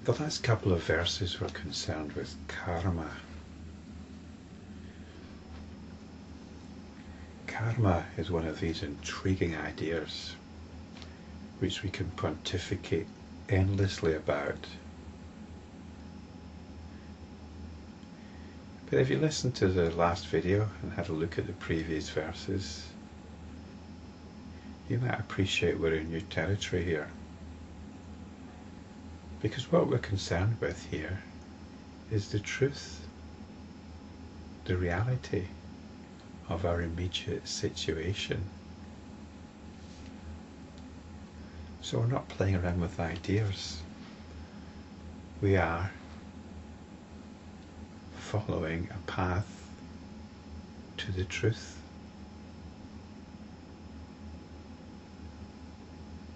The last couple of verses were concerned with karma. Karma is one of these intriguing ideas which we can pontificate endlessly about. But if you listen to the last video and had a look at the previous verses, you might appreciate we're in new territory here. Because what we're concerned with here is the truth, the reality of our immediate situation. So we're not playing around with ideas. We are following a path to the truth,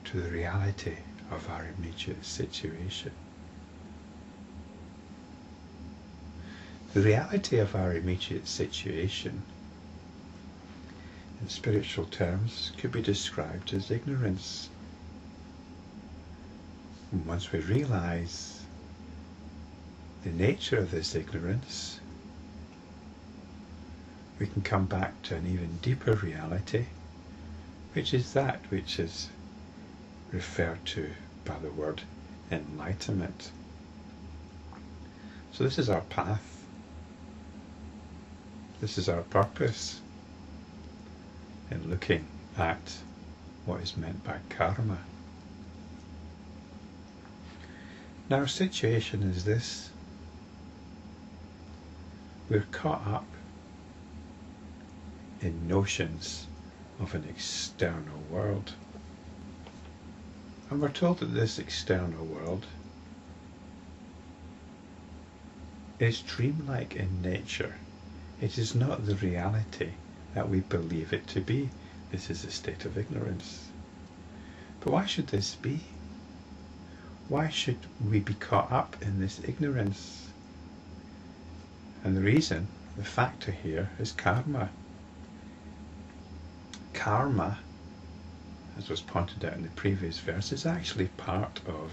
to the reality of our immediate situation. The reality of our immediate situation, in spiritual terms, could be described as ignorance. And once we realize the nature of this ignorance, we can come back to an even deeper reality, which is that which is referred to by the word enlightenment. So this is our path. This is our purpose in looking at what is meant by karma. Now our situation is this. We're caught up in notions of an external world. And we're told that this external world is dreamlike in nature. It is not the reality that we believe it to be. This is a state of ignorance. But why should this be? Why should we be caught up in this ignorance? And the reason, the factor here, is karma. Karma, as was pointed out in the previous verse, is actually part of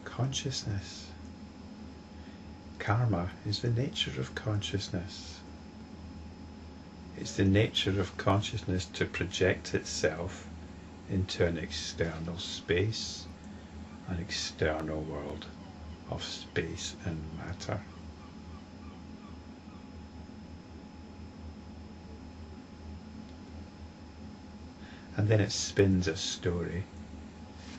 consciousness. Karma is the nature of consciousness. It's the nature of consciousness to project itself into an external space, an external world of space and matter. And then it spins a story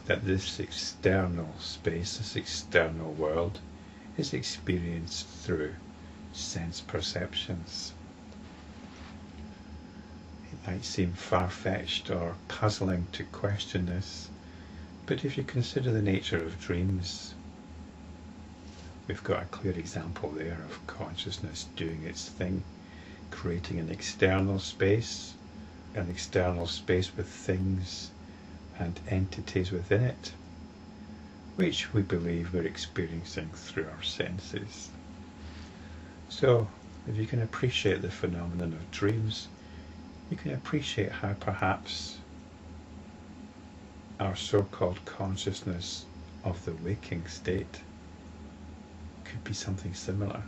that this external space, this external world, is experienced through sense perceptions. It might seem far-fetched or puzzling to question this, but if you consider the nature of dreams, we've got a clear example there of consciousness doing its thing, creating an external space with things and entities within it, which we believe we're experiencing through our senses. So, if you can appreciate the phenomenon of dreams, you can appreciate how perhaps our so-called consciousness of the waking state could be something similar.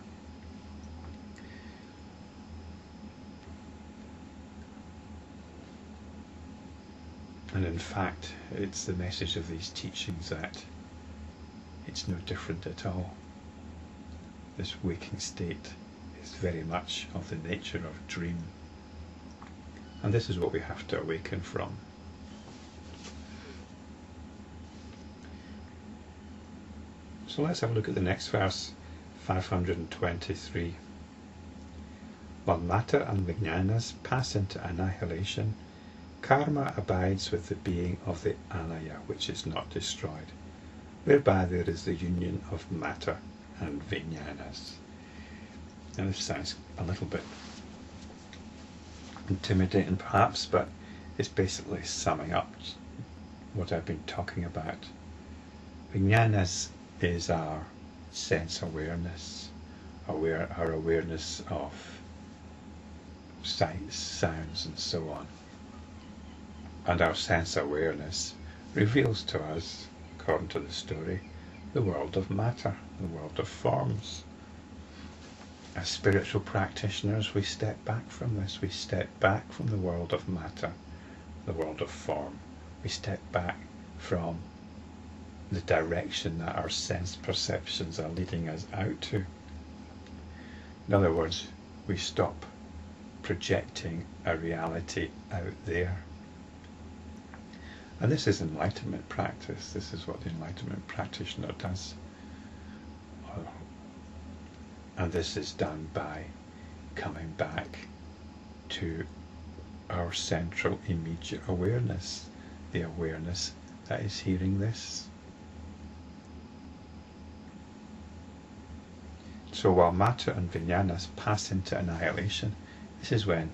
And in fact, it's the message of these teachings that it's no different at all. This waking state is very much of the nature of dream. And this is what we have to awaken from. So let's have a look at the next verse, 523. While matter and Vijnanas pass into annihilation, karma abides with the being of the Alaya, which is not destroyed, whereby there is the union of matter and Vijnanas. Now this sounds a little bit intimidating perhaps, but it's basically summing up what I've been talking about. Vijnanas is our sense awareness, our awareness of sights, sounds and so on. And our sense awareness reveals to us, according to the story, the world of matter, the world of forms. As spiritual practitioners, we step back from this. We step back from the world of matter, the world of form. We step back from the direction that our sense perceptions are leading us out to. In other words, we stop projecting a reality out there. And this is enlightenment practice. This is what the enlightenment practitioner does. And this is done by coming back to our central immediate awareness, the awareness that is hearing this. So while matter and Vijnanas pass into annihilation, this is when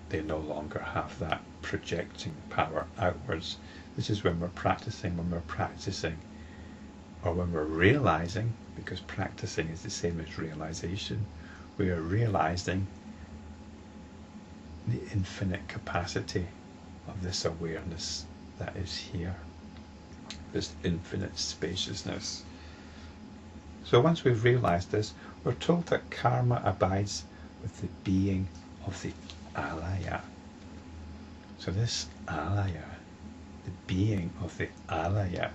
they no longer have that projecting power outwards. This is when we're practicing, or when we're realizing, because practicing is the same as realization, we are realizing the infinite capacity of this awareness that is here, this infinite spaciousness. So once we've realized this, we're told that karma abides with the being of the Alaya. So this Alaya, the being of the Alaya.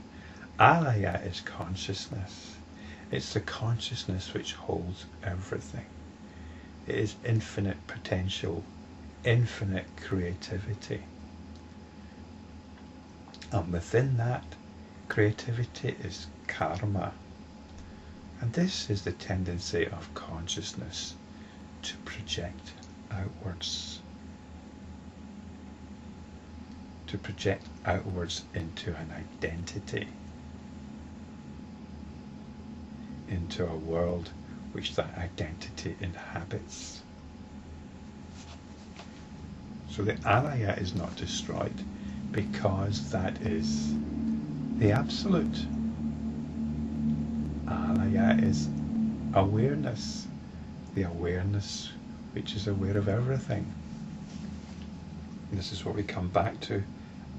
Alaya is consciousness. It's the consciousness which holds everything. It is infinite potential, infinite creativity. And within that creativity is karma. And this is the tendency of consciousness to project outwards. To project outwards into an identity. Into a world which that identity inhabits. So the Alaya is not destroyed because that is the absolute. Alaya is awareness, the awareness which is aware of everything. And this is what we come back to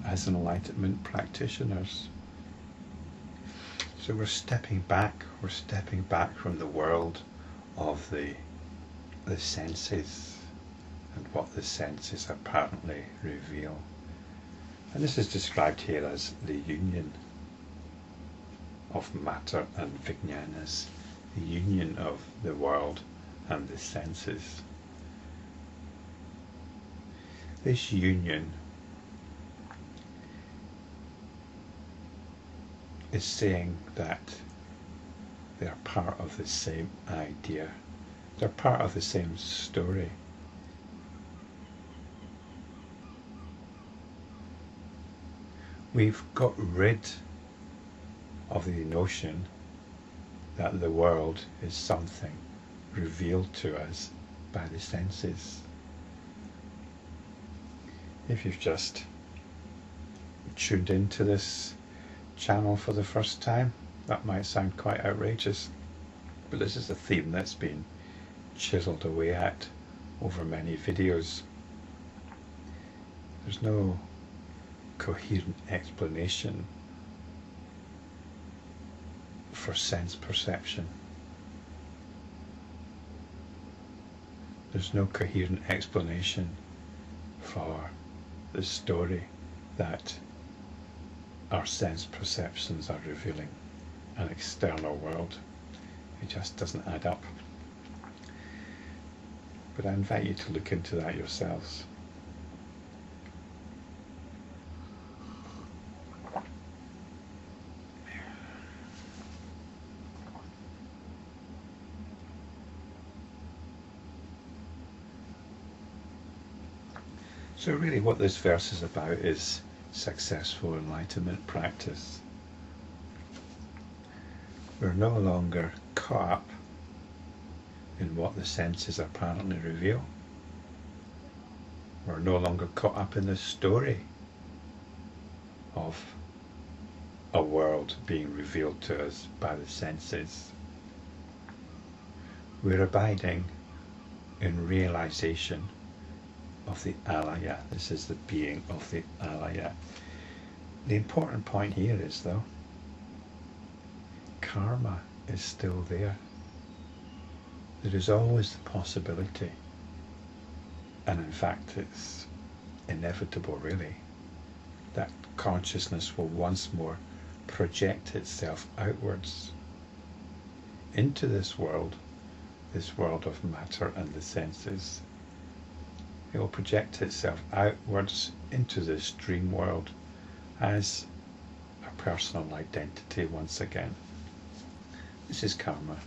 as enlightenment practitioners. So we're stepping back from the world of the senses and what the senses apparently reveal. And this is described here as the union of matter and Vijnanas, the union of the world and the senses. This union is saying that they are part of the same idea. They're part of the same story. We've got rid of the notion that the world is something revealed to us by the senses. If you've just tuned into this channel for the first time, that might sound quite outrageous, but this is a theme that's been chiseled away at over many videos. There's no coherent explanation for sense perception. There's no coherent explanation for the story that our sense perceptions are revealing an external world. It just doesn't add up. But I invite you to look into that yourselves. So really what this verse is about is successful enlightenment practice. We're no longer caught up in what the senses apparently reveal. We're no longer caught up in the story of a world being revealed to us by the senses. We're abiding in realization of the Alaya. This is the being of the Alaya. The important point here is, though, karma is still there. There is always the possibility, and in fact it's inevitable really, that consciousness will once more project itself outwards into this world of matter and the senses. It will project itself outwards into this dream world as a personal identity once again. This is karma.